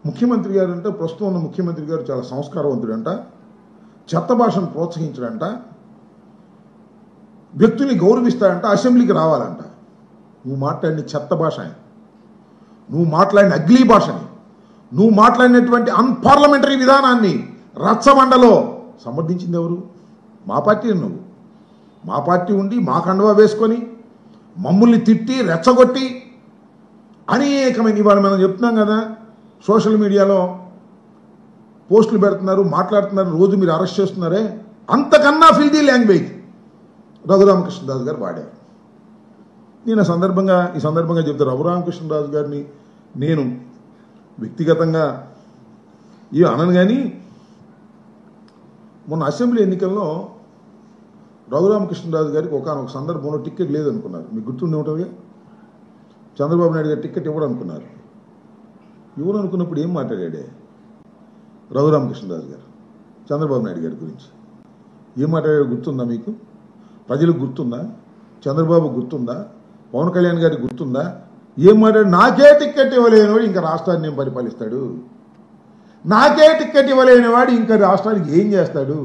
ముఖ్యమంత్రి గారు అంటే ప్రస్తుతం ఉన్న ముఖ్యమంత్రి గారు చాలా సంస్కారవంతుడంట, చెత్త భాషను ప్రోత్సహించడంట, వ్యక్తుల్ని గౌరవిస్తాడంట, అసెంబ్లీకి రావాలంట. నువ్వు మాట్లాడిన చెత్త భాష, నువ్వు మాట్లాడిన అగ్లీ భాషని, నువ్వు మాట్లాడినటువంటి అన్పార్లమెంటరీ విధానాన్ని రచ్చబండలో సమర్థించింది ఎవరు? మా పార్టీ. నువ్వు మా పార్టీ ఉండి మా కండువా వేసుకొని మమ్మల్ని తిట్టి రెచ్చగొట్టి అనేకమైన, ఇవాళ మనం చెప్తున్నాం కదా, సోషల్ మీడియాలో పోస్టులు పెడుతున్నారు, మాట్లాడుతున్నారు, రోజు మీరు అరెస్ట్ చేస్తున్నారే, అంతకన్నా ఫిల్దీ లాంగ్వేజ్ రఘురామకృష్ణరాజు గారు వాడారు. నేను ఈ సందర్భంగా చెప్తా, రఘురామకృష్ణరాజు గారిని నేను వ్యక్తిగతంగా అనను, కానీ మొన్న అసెంబ్లీ ఎన్నికల్లో రఘురామకృష్ణరాజు గారికి ఒకనొక సందర్భంలో టికెట్ లేదనుకున్నారు. మీకు గుర్తుండి ఉంటుంది, చంద్రబాబు నాయుడు గారు టికెట్ ఇవ్వడనుకున్నారు. ఇవ్వడనుకున్నప్పుడు ఏం మాట్లాడాడే రఘురామకృష్ణరాజు గారు చంద్రబాబు నాయుడు గారి గురించి? ఏం మాట్లాడాడో గుర్తుందా మీకు? ప్రజలకు గుర్తుందా? చంద్రబాబు గుర్తుందా? పవన్ కళ్యాణ్ గారికి గుర్తుందా? ఏం మాట్లాడు? నాకే టికెట్ ఇవ్వలేనివాడు ఇంకా రాష్ట్రాన్ని ఏం పరిపాలిస్తాడు, నాకే టికెట్ ఇవ్వలేనివాడు ఇంకా రాష్ట్రానికి ఏం చేస్తాడు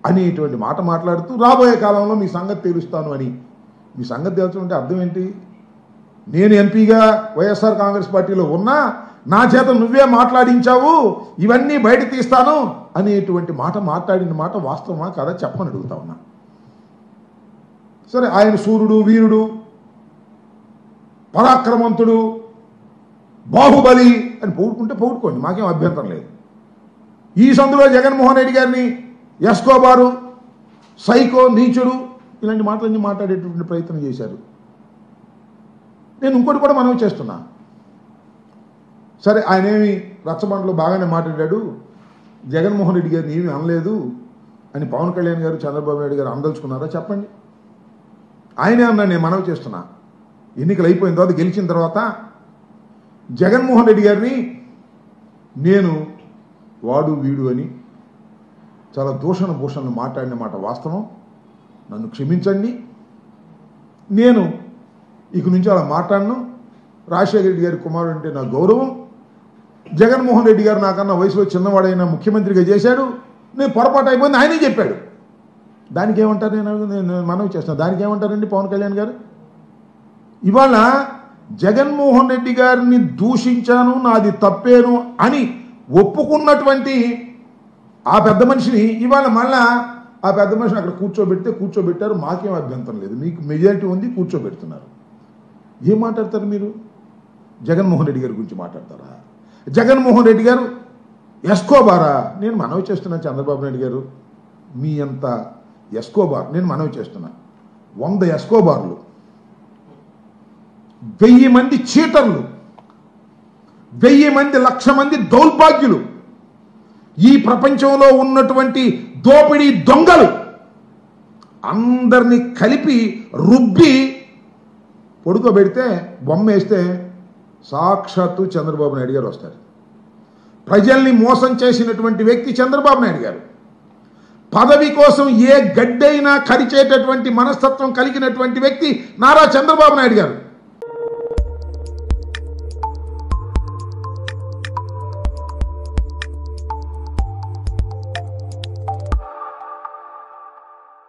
అనేటువంటి మాట మాట్లాడుతూ, రాబోయే కాలంలో మీ సంగతి తెలుస్తాను అని. మీ సంగతి తెలుసుకుంటే అర్థం ఏంటి? నేను ఎంపీగా వైఎస్ఆర్ కాంగ్రెస్ పార్టీలో ఉన్నా నా చేత నువ్వే మాట్లాడించావు, ఇవన్నీ బయట తీస్తాను అనేటువంటి మాట మాట్లాడిన మాట వాస్తవమా కదా చెప్పని అడుగుతా ఉన్నా. సరే, ఆయన సూర్యుడు, వీరుడు, పరాక్రమంతుడు, బాహుబలి అని పొగుడుకోండి, మాకేం అభ్యంతరం లేదు. ఈ సందులో జగన్మోహన్ రెడ్డి గారిని ఎస్కోబారు, సైకో, నీచుడు ఇలాంటి మాటలన్నీ మాట్లాడేటువంటి ప్రయత్నం చేశారు. నేను ఇంకోటి కూడా మనవి చేస్తున్నా. సరే, ఆయన ఏమి రచ్చబండలో బాగానే మాట్లాడాడు, జగన్మోహన్ రెడ్డి గారిని ఏమీ అనలేదు అని పవన్ కళ్యాణ్ గారు, చంద్రబాబు నాయుడు గారు అందలుచుకున్నారా? చెప్పండి. ఆయనే అన్నా, నేను మనవి చేస్తున్నా. ఎన్నికలు అయిపోయిన తర్వాత, గెలిచిన తర్వాత జగన్మోహన్ రెడ్డి గారిని నేను వాడు వీడు అని చాలా భూషణలు మాట్లాడిన మాట వాస్తవం. నన్ను క్షమించండి, నేను ఇక నుంచి అలా మాట్లాడను. రాజశేఖర రెడ్డి గారి కుమారుడు అంటే నా గౌరవం. జగన్మోహన్ రెడ్డి గారు నాకన్నా వయసులో చిన్నవాడైన ముఖ్యమంత్రిగా చేశాడు, నేను పొరపాటు అయిపోయింది ఆయనే చెప్పాడు. దానికి ఏమంటారు? నేను మనవి చేస్తాను, దానికి ఏమంటారండి పవన్ కళ్యాణ్ గారు? ఇవాళ జగన్మోహన్ రెడ్డి గారిని దూషించాను, నాది తప్పేను అని ఒప్పుకున్నటువంటి ఆ పెద్ద మనిషిని ఇవాళ మళ్ళా ఆ పెద్ద మనిషిని అక్కడ కూర్చోబెట్టారు. మాకేం అభ్యంతరం లేదు, మీకు మెజారిటీ ఉంది, కూర్చోబెడుతున్నారు. ఏం మాట్లాడతారు మీరు? జగన్మోహన్ రెడ్డి గారి గురించి మాట్లాడతారా? జగన్మోహన్ రెడ్డి గారు ఎస్కోబారా? నేను మనవి చేస్తున్నాను చంద్రబాబు నాయుడు గారు, మీ అంత ఎస్కోబార్ నేను మనవి చేస్తున్నా. 100 ఎస్కోబార్లు, 1000 మంది చీటర్లు, 1000 మంది, 1,00,000 మంది దౌర్భాగ్యులు, ఈ ప్రపంచంలో ఉన్నటువంటి దోపిడీ దొంగలు అందరినీ కలిపి రుబ్బి పొడుకోబెడితే, బొమ్మ వేస్తే సాక్షాత్తు చంద్రబాబు నాయుడు గారు వస్తారు. ప్రజల్ని మోసం చేసినటువంటి వ్యక్తి చంద్రబాబు నాయుడు గారు. పదవి కోసం ఏ గడ్డైనా కరిచేటటువంటి మనస్తత్వం కలిగినటువంటి వ్యక్తి నారా చంద్రబాబు నాయుడు గారు.